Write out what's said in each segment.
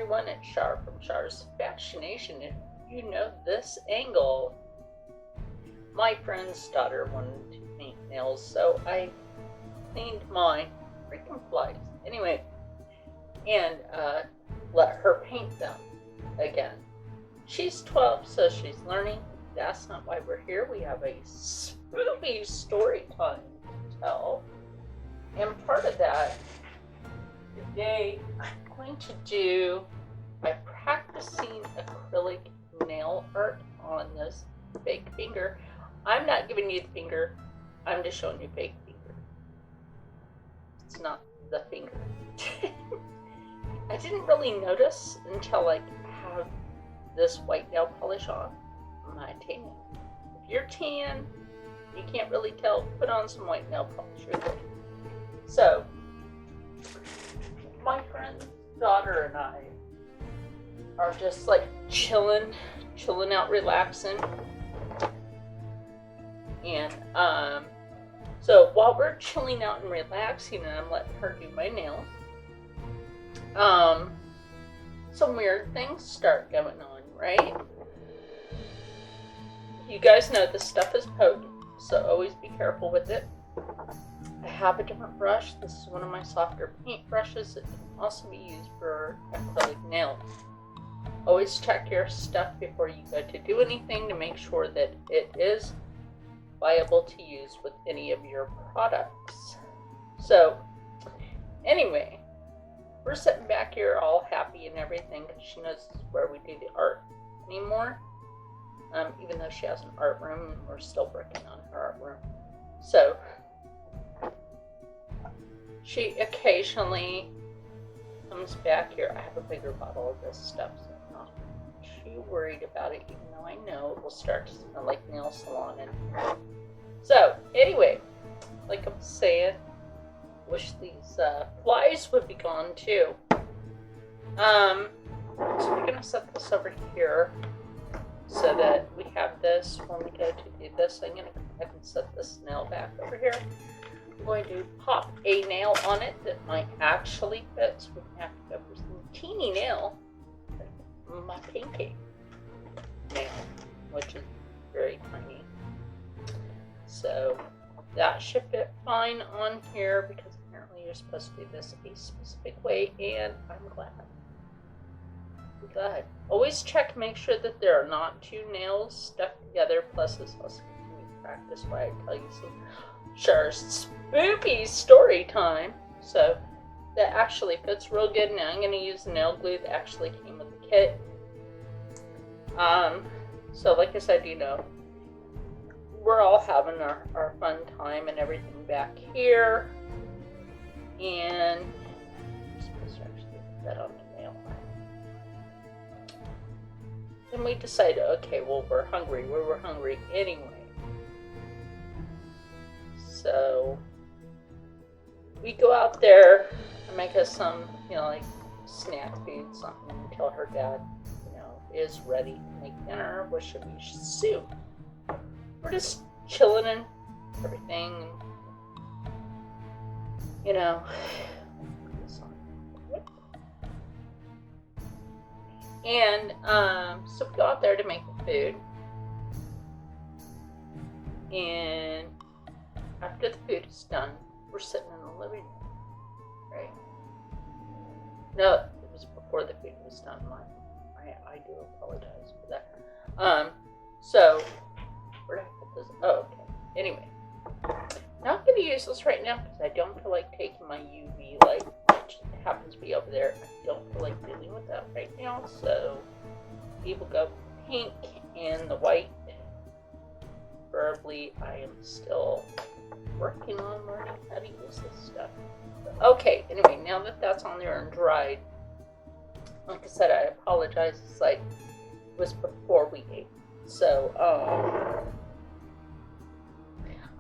everyone, it's Char from Char's Fascination. If you know this angle, my friend's daughter wanted to paint nails, so I cleaned my freaking flies. Anyway, and let her paint them again. She's 12, so she's learning. That's not why we're here. We have a Spoopy story time to tell. And part of that, today I'm going to do my practicing acrylic nail art on this fake finger. I'm not giving you the finger, I'm just showing you fake finger. It's not the finger. I didn't really notice until I have this white nail polish on my tan. If you're tan, you can't really tell, put on some white nail polish. You're good. So, my friend's daughter and I are just like chilling out, relaxing. And so while we're chilling out and relaxing, and I'm letting her do my nails, some weird things start going on, right? You guys know this stuff is potent, so always be careful with it. I have a different brush. This is one of my softer paint brushes. It can also be used for acrylic nails. Always check your stuff before you go to do anything to make sure that it is viable to use with any of your products. So, anyway, we're sitting back here all happy and everything because she knows this is where we do the art anymore. Even though she has an art room and we're still working on her art room. So, she occasionally comes back here. I have a bigger bottle of this stuff, so I'm not too worried about it, even though I know it will start to smell like nail salon in here. So, anyway, like I'm saying, wish these flies would be gone too. So we're going to set this over here so that we have this when we go to do this. I'm going to go ahead and set this nail back over here. I'm going to pop a nail on it that might actually fit, so we can have to go for some teeny nail. My pinky nail, which is very tiny. So that should fit fine on here because apparently you're supposed to do this a specific way, and I'm glad. Good. Always check, make sure that there are not two nails stuck together. Plus, this also gives me practice why I tell you some Char's Spoopy story time. So that actually fits real good. Now I'm going to use the nail glue that actually came with the kit. So like I said, you know, we're all having our fun time and everything back here. And I'm supposed to actually put that on the nail. Then we decided, okay, well, we're hungry. We were hungry anyway. So we go out there and make us some, you know, like snack food, something until her dad, you know, is ready to make dinner, which should be soup. We're just chilling and everything, you know. And so we go out there to make the food, and after the food is done, we're sitting in the living room, right? No, it was before the food was done. I do apologize for that. So where did I put this? Oh, okay. Anyway, not going to use this right now because I don't feel like taking my UV light, which happens to be over there. I don't feel like dealing with that right now, so we will go pink and the white. Preferably, I am still working on learning how to use this stuff. Okay, anyway, now that that's on there and dried, like I said, I apologize. It's like it was before we ate, so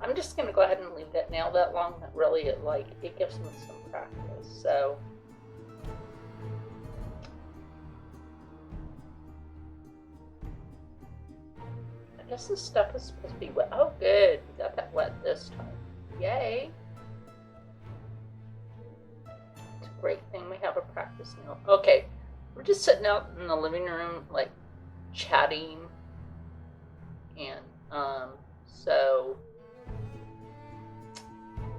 I'm just gonna go ahead and leave that nail that long. That really, it gives me some practice. So I guess this stuff is supposed to be wet. Oh, good, we got that wet this time. Yay! It's a great thing we have a practice nail. Okay, we're just sitting out in the living room, like, chatting. And, so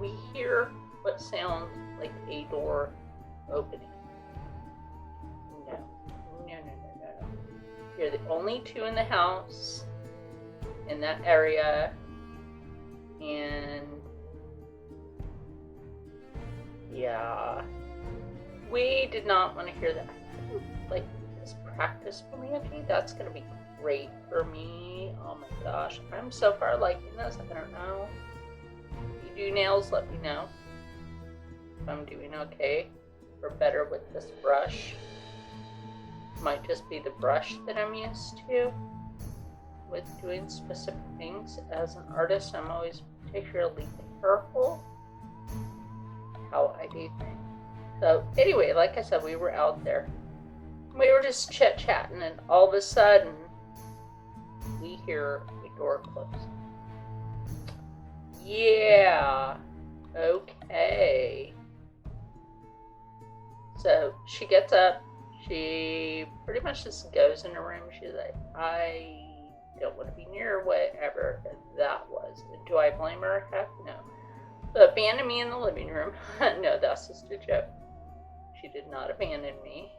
we hear what sounds like a door opening. No. You're the only two in the house in that area, and yeah, we did not want to hear that. Like, this practice Brandy, that's gonna be great for me. Oh my gosh, I'm so far liking this. I don't know. If you do nails, let me know if I'm doing okay or better with this brush. Might just be the brush that I'm used to with doing specific things. As an artist, I'm always particularly careful how I do things. So anyway, like I said, we were out there. We were just chit-chatting, and all of a sudden, we hear a door close. Yeah, okay. So she gets up. She pretty much just goes in her room. She's like, I don't want to be near whatever that was. Do I blame her? Heck no. So abandon me in the living room. No, that's just a joke. She did not abandon me.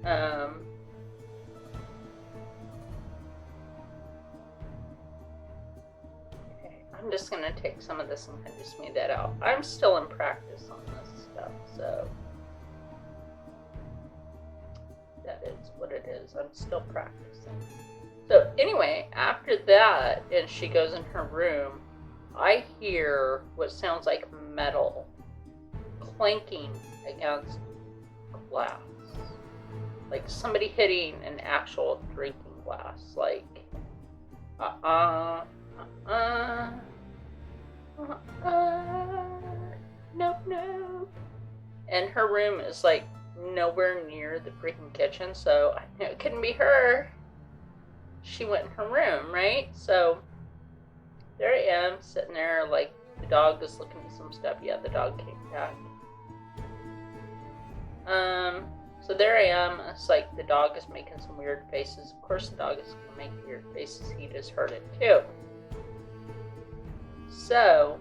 Okay, I'm just going to take some of this and kind of smooth that out. I'm still in practice on this stuff, so that is what it is. I'm still practicing. So anyway, after that, and she goes in her room, I hear what sounds like metal clanking against glass. Like somebody hitting an actual drinking glass. Like, no. And her room is like nowhere near the freaking kitchen, so I knew it couldn't be her. She went in her room, right? So there I am, sitting there, like, the dog is looking at some stuff. Yeah, the dog came back. So there I am. It's like the dog is making some weird faces. Of course the dog is going to make weird faces. He just heard it too. So,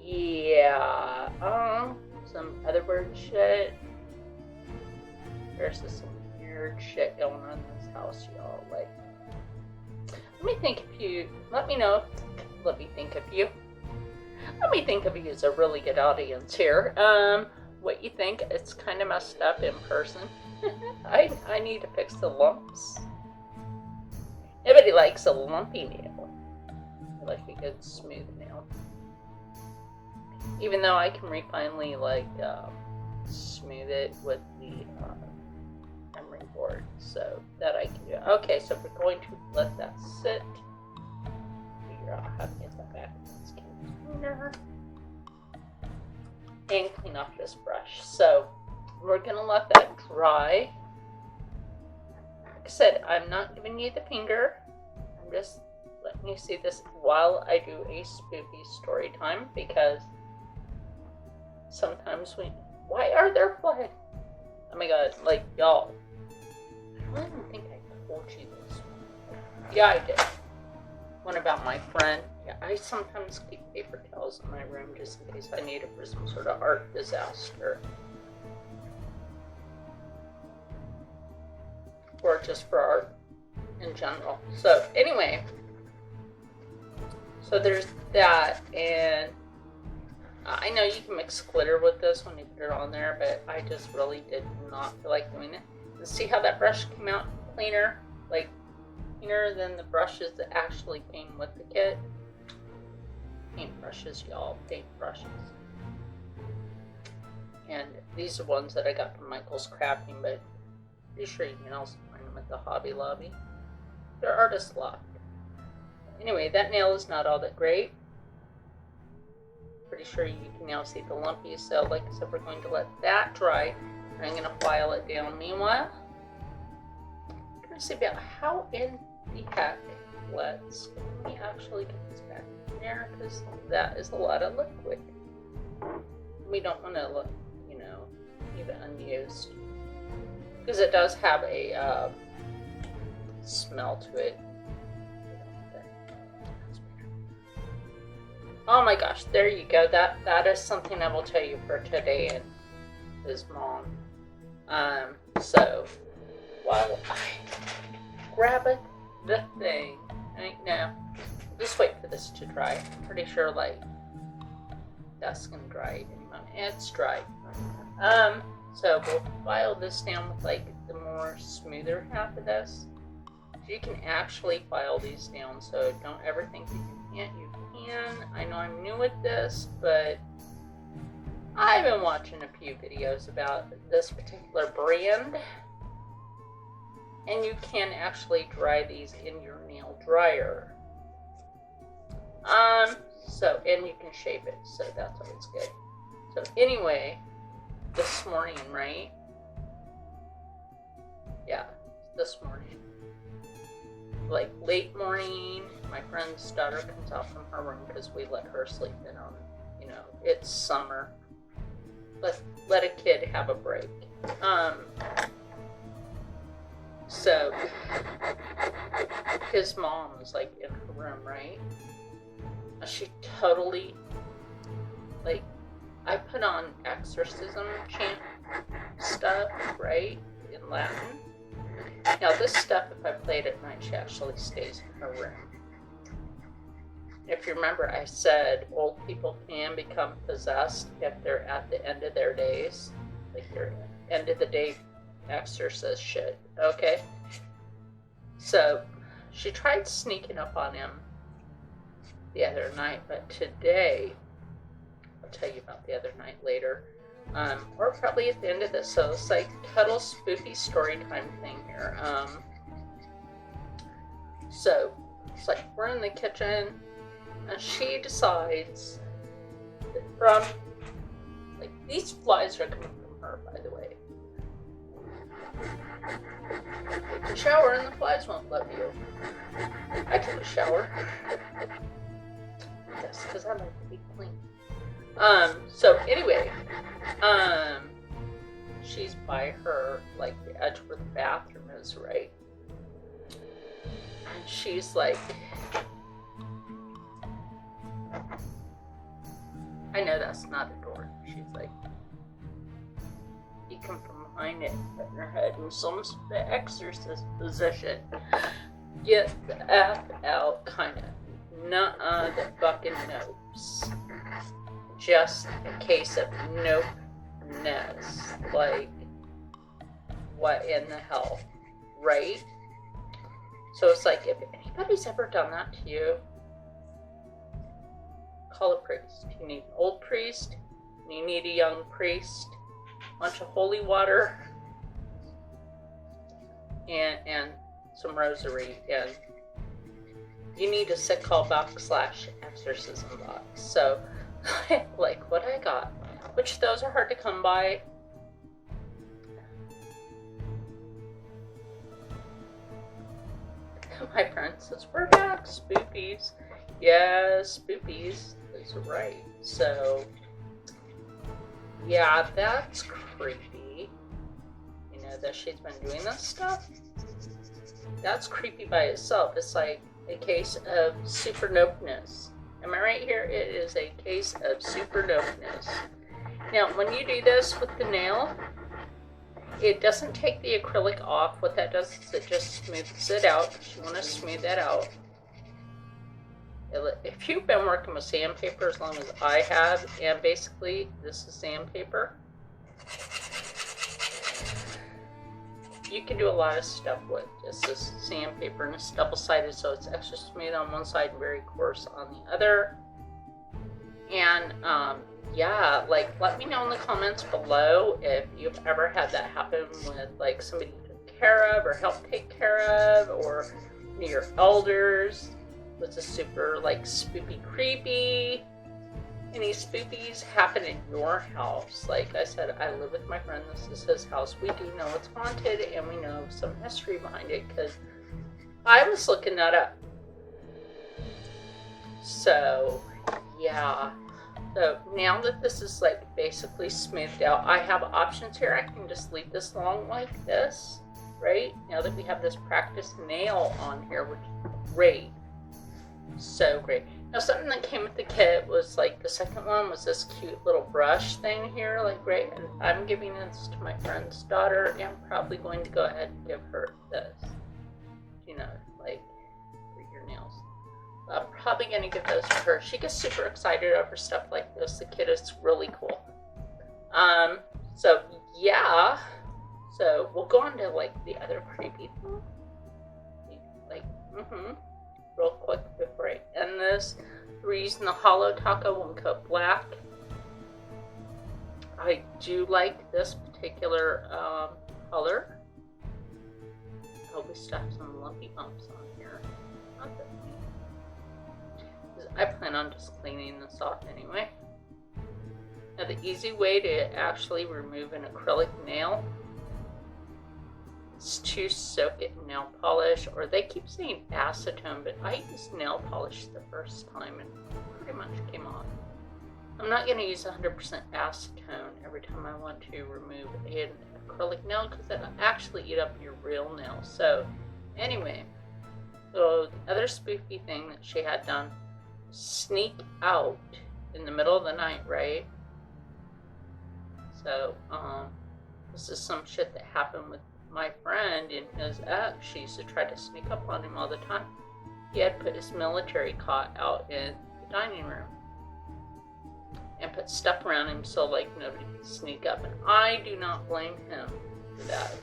yeah. Some other weird shit. There's just some weird shit going on in this house, y'all. Like, let me think of you as a really good audience here. What you think? It's kind of messed up in person. I need to fix the lumps. Nobody likes a lumpy nail. I like a good smooth nail. Even though I can finally smooth it with the emery board, so that I can do. Okay, so we're going to let that sit. Figure out how to get that back in this container. And clean off this brush. So we're going to let that dry. Like I said, I'm not giving you the finger. I'm just letting you see this while I do a Spoopy story time, because sometimes why are there flies? Oh my god, like, y'all, I don't even think I told you this. Yeah, I did. One about my friend. Yeah, I sometimes keep paper towels in my room just in case I need it for some sort of art disaster. Or just for art in general. So, anyway. So there's that, and I know you can mix glitter with this when you put it on there, but I just really did not feel like doing it. And see how that brush came out cleaner? Like, cleaner than the brushes that actually came with the kit. Paint brushes, y'all. Paint brushes. And these are ones that I got from Michael's Crafting, but pretty sure you can also find them at the Hobby Lobby. They're artist locked. Anyway, that nail is not all that great. Pretty sure you can now see the lumpy, so like I said, we're going to let that dry, and I'm going to file it down. Meanwhile, I'm going to see about how in the heck let me actually get this back in there, because that is a lot of liquid. We don't want to look, even unused. Because it does have a smell to it. Oh my gosh, there you go. That is something I will tell you for today and his mom. So while I grab it, the thing right now, just wait for this to dry. I'm pretty sure like that's gonna dry any moment. It's dry. So we'll file this down with like the more smoother half of this. You can actually file these down, so don't ever think that you can't. You can. I know I'm new at this, but I've been watching a few videos about this particular brand, and you can actually dry these in your nail dryer. So, and you can shape it, so that's always good. So anyway, this morning, right? Yeah, this morning. Like late morning, my friend's daughter comes out from her room because we let her sleep in on, you know, it's summer. Let a kid have a break. So his mom was like in her room, right? She totally, like, I put on exorcism chant stuff, right, in Latin. Now this stuff, if I play it at night, she actually stays in her room. If you remember, I said old people can become possessed if they're at the end of their days, like their end of the day exorcist shit, okay? So she tried sneaking up on him the other night, but today, I'll tell you about the other night later, or probably at the end of this. So it's like total spoopy story time thing here. So it's like we're in the kitchen, and she decides that from, like, these flies are coming from her, by the way. Take a shower and the flies won't love you. I took a shower. Yes, because I like to be clean. So anyway, she's by her, like, the edge where the bathroom is, right? And she's like, I know that's not a door. She's like, you come from behind it, putting her head in some the exorcist position. Get the F out, kind of. Nuh-uh, the fucking nopes. Just a case of nope-ness. Like, what in the hell? Right? So it's like, if anybody's ever done that to you, call a priest. You need an old priest, and you need a young priest, a bunch of holy water, and some rosary, and you need a sick call box / exorcism box. So, like what I got, which those are hard to come by. My friend says, we're back, spoopies. Yes, spoopies is right. So, yeah, that's creepy. You know, that she's been doing this stuff. That's creepy by itself. It's like a case of super nopeness. Am I right here? It is a case of super nopeness. Now, when you do this with the nail, it doesn't take the acrylic off. What that does is it just smooths it out. You want to smooth that out. If you've been working with sandpaper as long as I have, and basically this is sandpaper, you can do a lot of stuff with just this sandpaper, and it's double-sided, so it's extra smooth on one side and very coarse on the other. And yeah, like, let me know in the comments below if you've ever had that happen with, like, somebody you took care of or helped take care of, or your elders. Was a super, like, spoopy creepy. Any spoopies happen in your house? Like I said, I live with my friend. This is his house. We do know it's haunted, and we know some history behind it because I was looking that up. So, yeah. So now that this is like basically smoothed out, I have options here. I can just leave this long like this, right? Now that we have this practice nail on here, which is great. So great. Now something that came with the kit was like the second one was this cute little brush thing here, like great. And I'm giving this to my friend's daughter, and I'm probably going to go ahead and give her this, you know, like for your nails. I'm probably going to give those to her. She gets super excited over stuff like this. The kid is really cool. So yeah. So we'll go on to like the other creepy thing. Like, real quick before I end this. We're using the Hollow Taco 1 Coat Black. I do like this particular color. Oh, we still have some lumpy bumps on here. Not that I plan on just cleaning this off anyway. Now the easy way to actually remove an acrylic nail is to soak it in nail polish, or they keep saying acetone, but I used nail polish the first time and it pretty much came off. I'm not going to use 100% acetone every time I want to remove an acrylic nail because it'll actually eat up your real nail. So anyway, so the other spoopy thing that she had done, sneak out in the middle of the night, right? So this is some shit that happened with my friend and his ex. She used to try to sneak up on him all the time. He had put his military cot out in the dining room and put stuff around him so like nobody could sneak up, and I do not blame him for that.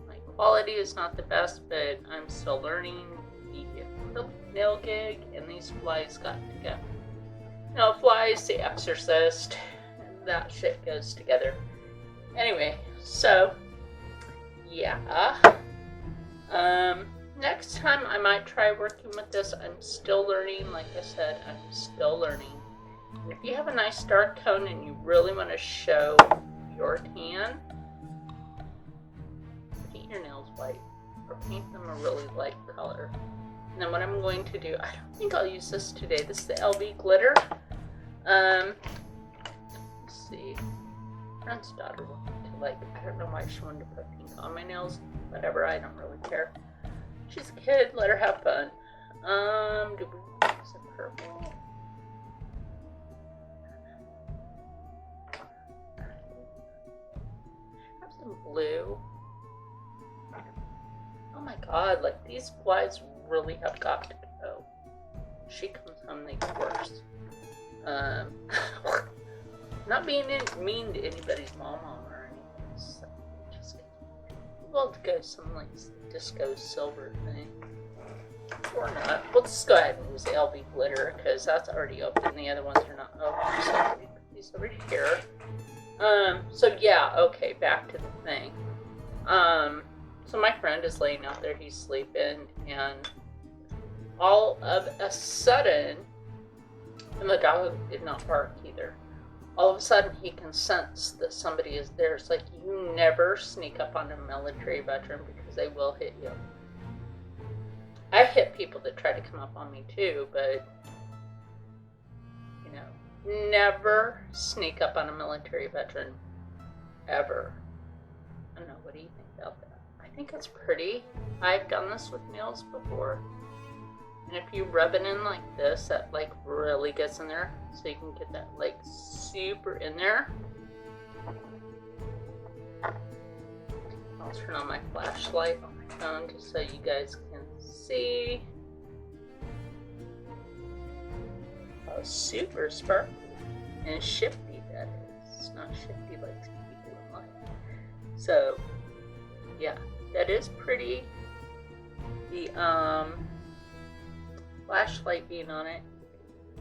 My quality is not the best, but I'm still learning the nail gig, and these flies got to go. No, Flies, The Exorcist, and that shit goes together. Anyway, so yeah. Next time I might try working with this. I'm still learning. Like I said, I'm still learning. And if you have a nice dark tone and you really want to show your tan, paint your nails white or paint them a really light color. And then what I'm going to do, I don't think I'll use this today. This is the LV glitter. Let's see. Friend's daughter wanted to like, I don't know why she wanted to put pink on my nails. Whatever, I don't really care. She's a kid, let her have fun. Do we use a purple? Have some blue. Oh my god, like these flies really have got to go. She comes home, they get worse. Not being mean to anybody's mama or anything. So just we'll go some like disco silver thing. Or not. We'll just go ahead and use the LV glitter because that's already open. The other ones are not open. So let me put these over here. So yeah, okay, back to the thing. So my friend is laying out there, he's sleeping, and all of a sudden, and the dog did not bark either. All of a sudden, he can sense that somebody is there. It's like, you never sneak up on a military veteran because they will hit you. I hit people that try to come up on me too, but, you know, never sneak up on a military veteran. Ever. I don't know, what do you think about that? I think it's pretty. I've done this with nails before. And if you rub it in like this, that like really gets in there. So you can get that like super in there. I'll turn on my flashlight on my phone just so you guys can see. How super sparkly and shifty that is. It's not shifty like people in life. So yeah, that is pretty. The flashlight being on it,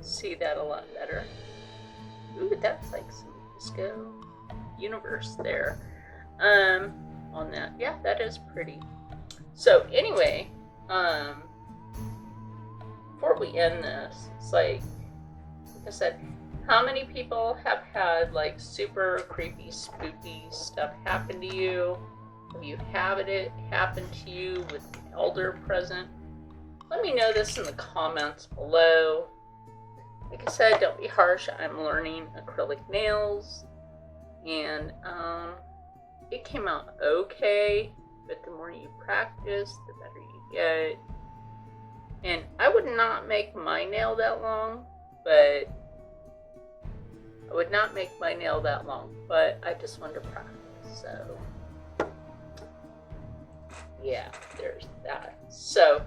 see that a lot better. Ooh, that's like some disco universe there. On that, yeah, that is pretty. So anyway, before we end this, it's like I said, how many people have had like super creepy, spooky stuff happen to you? Have you had it happen to you with an elder present? Let me know this in the comments below. like I said, don't be harsh. I'm learning acrylic nails, and it came out okay, but the more you practice, the better you get. And I would not make my nail that long, but I just wanted to practice, so yeah, there's that. So,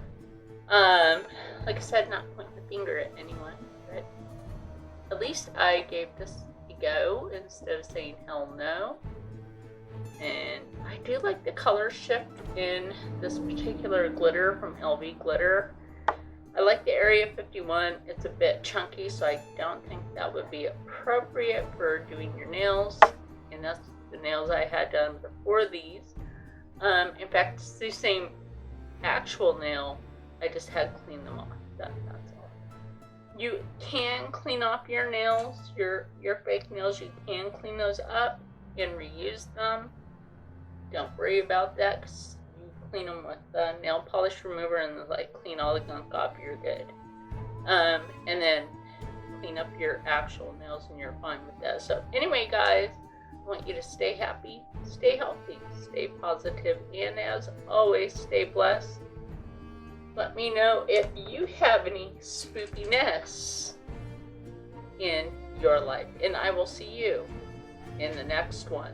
like I said, not pointing the finger at anyone, but at least I gave this a go instead of saying hell no. And I do like the color shift in this particular glitter from LV Glitter. I like the Area 51. It's a bit chunky, so I don't think that would be appropriate for doing your nails. And that's the nails I had done before these. In fact, it's the same actual nail. I just had to clean them off. That's all. You can clean off your nails, your fake nails. You can clean those up and reuse them. Don't worry about that, because you clean them with nail polish remover and like clean all the gunk off, you're good. And then clean up your actual nails and you're fine with that. So anyway, guys, I want you to stay happy, stay healthy, stay positive, and as always, stay blessed. Let me know if you have any spoopiness in your life, and I will see you in the next one.